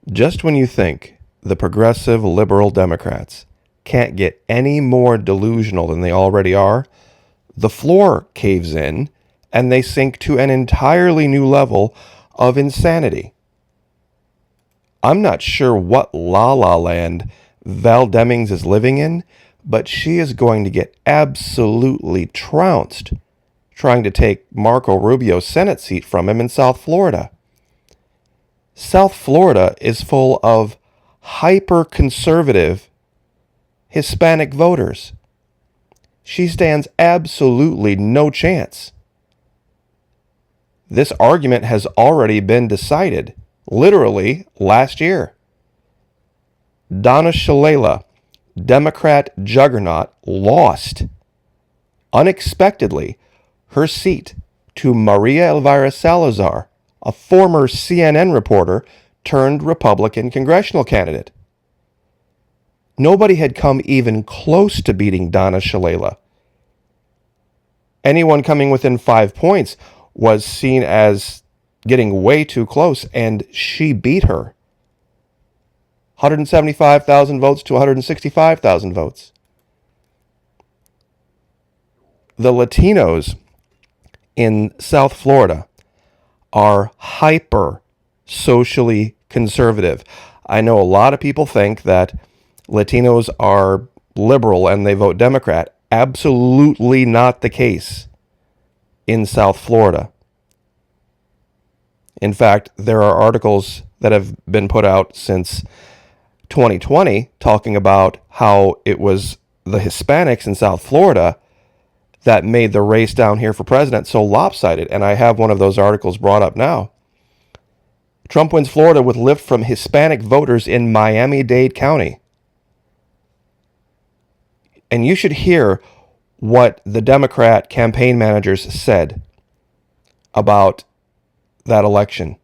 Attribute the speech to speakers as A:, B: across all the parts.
A: Just when you think the progressive liberal Democrats can't get any more delusional than they already are, the floor caves in and they sink to an entirely new level of insanity. I'm not sure what la-la land Val Demings is living in, but she is going to get absolutely trounced trying to take Marco Rubio's Senate seat from him in South Florida. South Florida is full of hyper-conservative Hispanic voters. She stands absolutely no chance. This argument has already been decided, literally last year. Donna Shalala, Democrat juggernaut, lost unexpectedly her seat to Maria Elvira Salazar, a former CNN reporter turned Republican congressional candidate. Nobody had come even close to beating Donna Shalala. Anyone coming within 5 points was seen as getting way too close, and she beat her. 175,000 votes to 165,000 votes. The Latinos in South Florida are hyper socially conservative. I know a lot of people think that Latinos are liberal and they vote Democrat. Absolutely not the case in South Florida. In fact, there are articles that have been put out since 2020 talking about how it was the Hispanics in South Florida that made the race down here for president so lopsided. And I have one of those articles brought up now. Trump wins Florida with lift from Hispanic voters in Miami-Dade County. And you should hear what the Democrat campaign managers said about that election.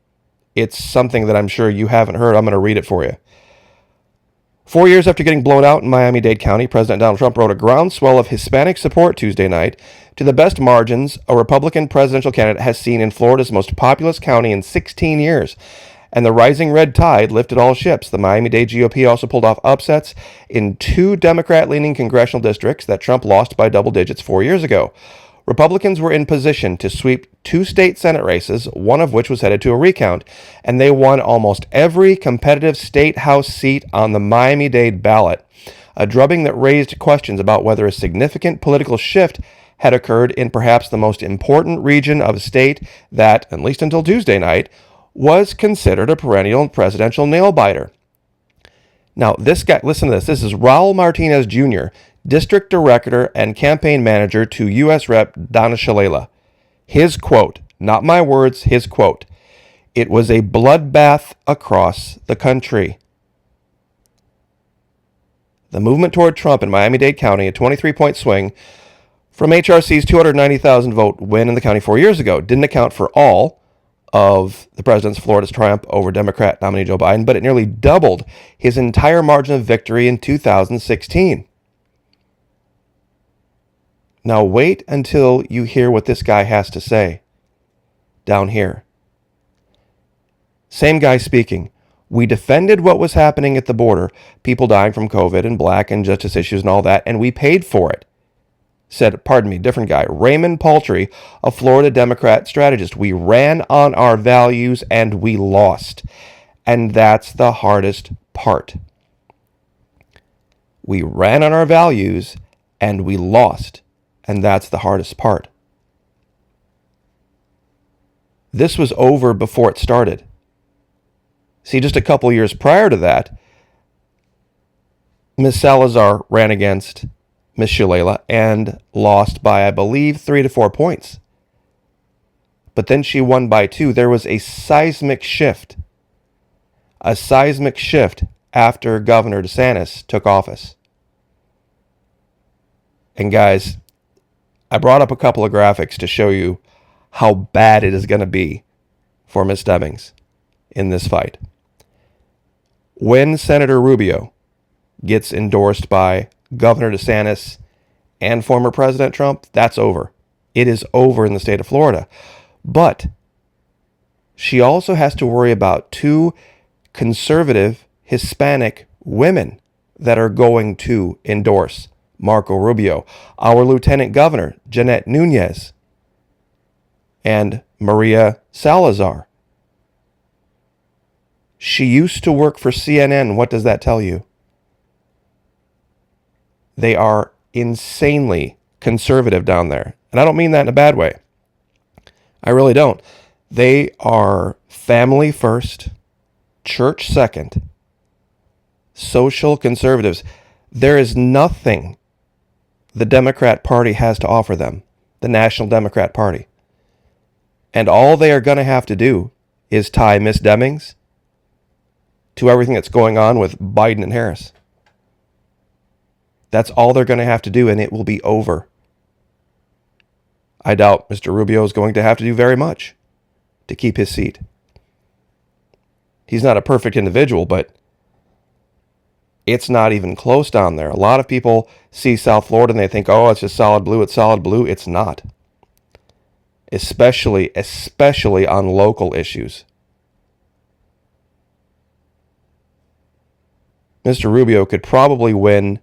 A: It's something that I'm sure you haven't heard. I'm going to read it for you. 4 years after getting blown out in Miami-Dade County, President Donald Trump wrote a groundswell of Hispanic support Tuesday night to the best margins a Republican presidential candidate has seen in Florida's most populous county in 16 years. And the rising red tide lifted all ships. The Miami-Dade GOP also pulled off upsets in 2 Democrat-leaning congressional districts that Trump lost by double digits 4 years ago. Republicans were in position to sweep 2 state Senate races, one of which was headed to a recount, and they won almost every competitive state House seat on the Miami-Dade ballot, a drubbing that raised questions about whether a significant political shift had occurred in perhaps the most important region of a state that, at least until Tuesday night, was considered a perennial presidential nail-biter. Now, this guy, listen to this. This is Raul Martinez Jr., District Director and Campaign Manager to U.S. Rep. Donna Shalala. His quote, not my words, his quote, "It was a bloodbath across the country." The movement toward Trump in Miami-Dade County, a 23-point swing from HRC's 290,000 vote win in the county 4 years ago, didn't account for all of the president's Florida's triumph over Democrat nominee Joe Biden, but it nearly doubled his entire margin of victory in 2016. Now wait until you hear what this guy has to say down here. Same guy speaking. "We defended what was happening at the border, people dying from COVID and black injustice issues and all that, and we paid for it," said, different guy, Raymond Paltry, a Florida Democrat strategist. "We ran on our values and we lost. And that's the hardest part. We ran on our values and we lost. And that's the hardest part." This was over before it started. See, just a couple years prior to that, Ms. Salazar ran against Ms. Shalala and lost by, I believe, 3 to 4 points. But then she won by 2. There was a seismic shift. A seismic shift after Governor DeSantis took office. And guys, I brought up a couple of graphics to show you how bad it is going to be for Ms. Demings in this fight. When Senator Rubio gets endorsed by Governor DeSantis and former President Trump, that's over. It is over in the state of Florida. But she also has to worry about 2 conservative Hispanic women that are going to endorse Marco Rubio. Our Lieutenant Governor, Jeanette Nunez, and Maria Salazar. She used to work for CNN. What does that tell you? They are insanely conservative down there. And I don't mean that in a bad way. I really don't. They are family first, church second, social conservatives. There is nothing the Democrat Party has to offer them, the National Democrat Party. And all they are going to have to do is tie Miss Demings to everything that's going on with Biden and Harris. That's all they're going to have to do, and it will be over. I doubt Mr. Rubio is going to have to do very much to keep his seat. He's not a perfect individual, but it's not even close down there. A lot of people see South Florida and they think, oh, it's just solid blue. It's solid blue. It's not. Especially on local issues. Mr. Rubio could probably win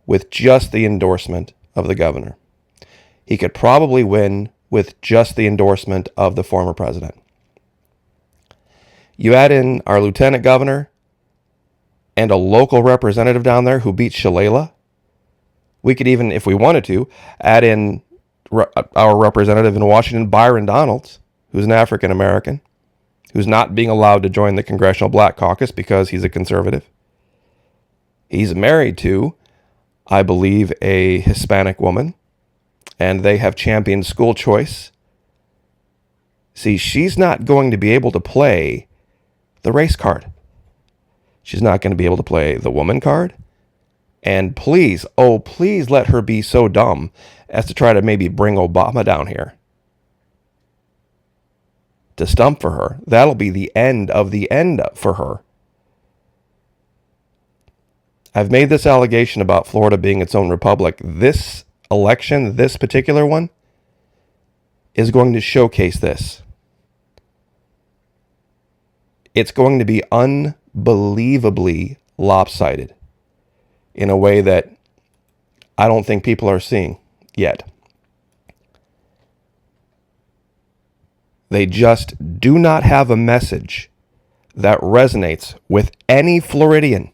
A: with just the endorsement of the governor. He could probably win with just the endorsement of the former president. You add in our lieutenant governor and a local representative down there who beat Shalala. We could even, if we wanted to, add in our representative in Washington, Byron Donalds, who's an African American, who's not being allowed to join the Congressional Black Caucus because he's a conservative. He's married to, I believe, a Hispanic woman, and they have championed school choice. See, she's not going to be able to play the race card. She's not going to be able to play the woman card. And please, oh, please let her be so dumb as to try to maybe bring Obama down here to stump for her. That'll be the end for her. I've made this allegation about Florida being its own republic. This election, this particular one, is going to showcase this. It's going to be unbelievably lopsided in a way that I don't think people are seeing yet. They just do not have a message that resonates with any Floridian.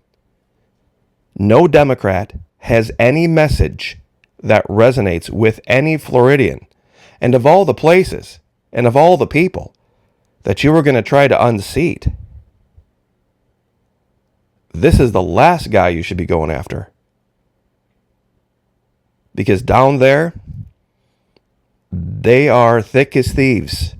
A: No Democrat has any message that resonates with any Floridian. And of all the places and of all the people that you were going to try to unseat, this is the last guy you should be going after. Because down there, they are thick as thieves,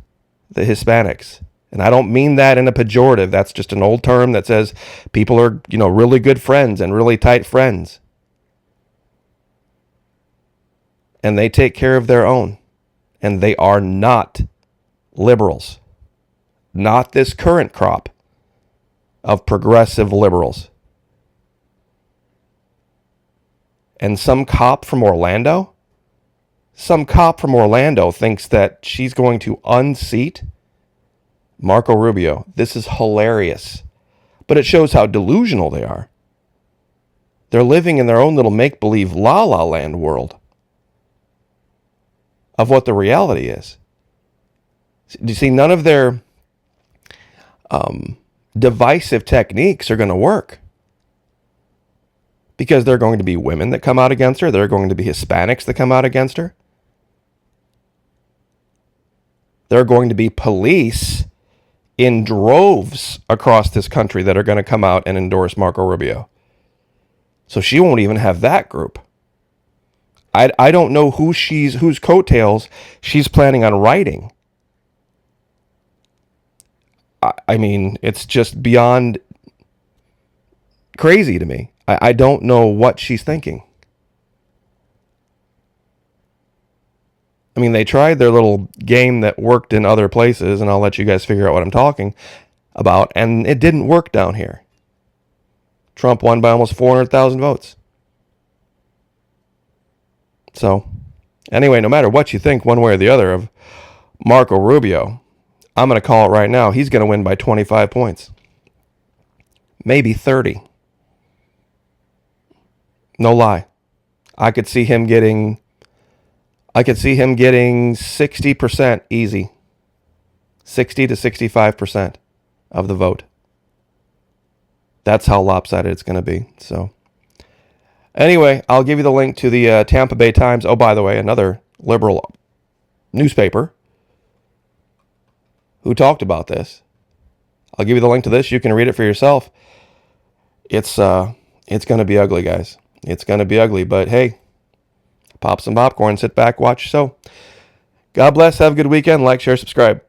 A: the Hispanics. And I don't mean that in a pejorative. That's just an old term that says people are, really good friends and really tight friends. And they take care of their own. And they are not liberals. Not this current crop of progressive liberals. And some cop from Orlando thinks that she's going to unseat Marco Rubio. This is hilarious. But it shows how delusional they are. They're living in their own little make-believe la-la land world of what the reality is. Do you see, none of their divisive techniques are going to work. Because there are going to be women that come out against her. There are going to be Hispanics that come out against her. There are going to be police in droves across this country that are going to come out and endorse Marco Rubio. So she won't even have that group. I don't know whose coattails she's planning on riding. I mean, it's just beyond crazy to me. I don't know what she's thinking. I mean, they tried their little game that worked in other places, and I'll let you guys figure out what I'm talking about, and it didn't work down here. Trump won by almost 400,000 votes. So, anyway, no matter what you think one way or the other of Marco Rubio, I'm going to call it right now. He's going to win by 25 points. maybe 30. No lie. I could see him getting 60% easy. 60 to 65% of the vote. That's how lopsided it's going to be. So anyway, I'll give you the link to the Tampa Bay Times. Oh, by the way, another liberal newspaper who talked about this. I'll give you the link to this. You can read it for yourself. It's going to be ugly, guys. It's going to be ugly, but hey, pop some popcorn, sit back, watch your show. God bless. Have a good weekend. Like, share, subscribe.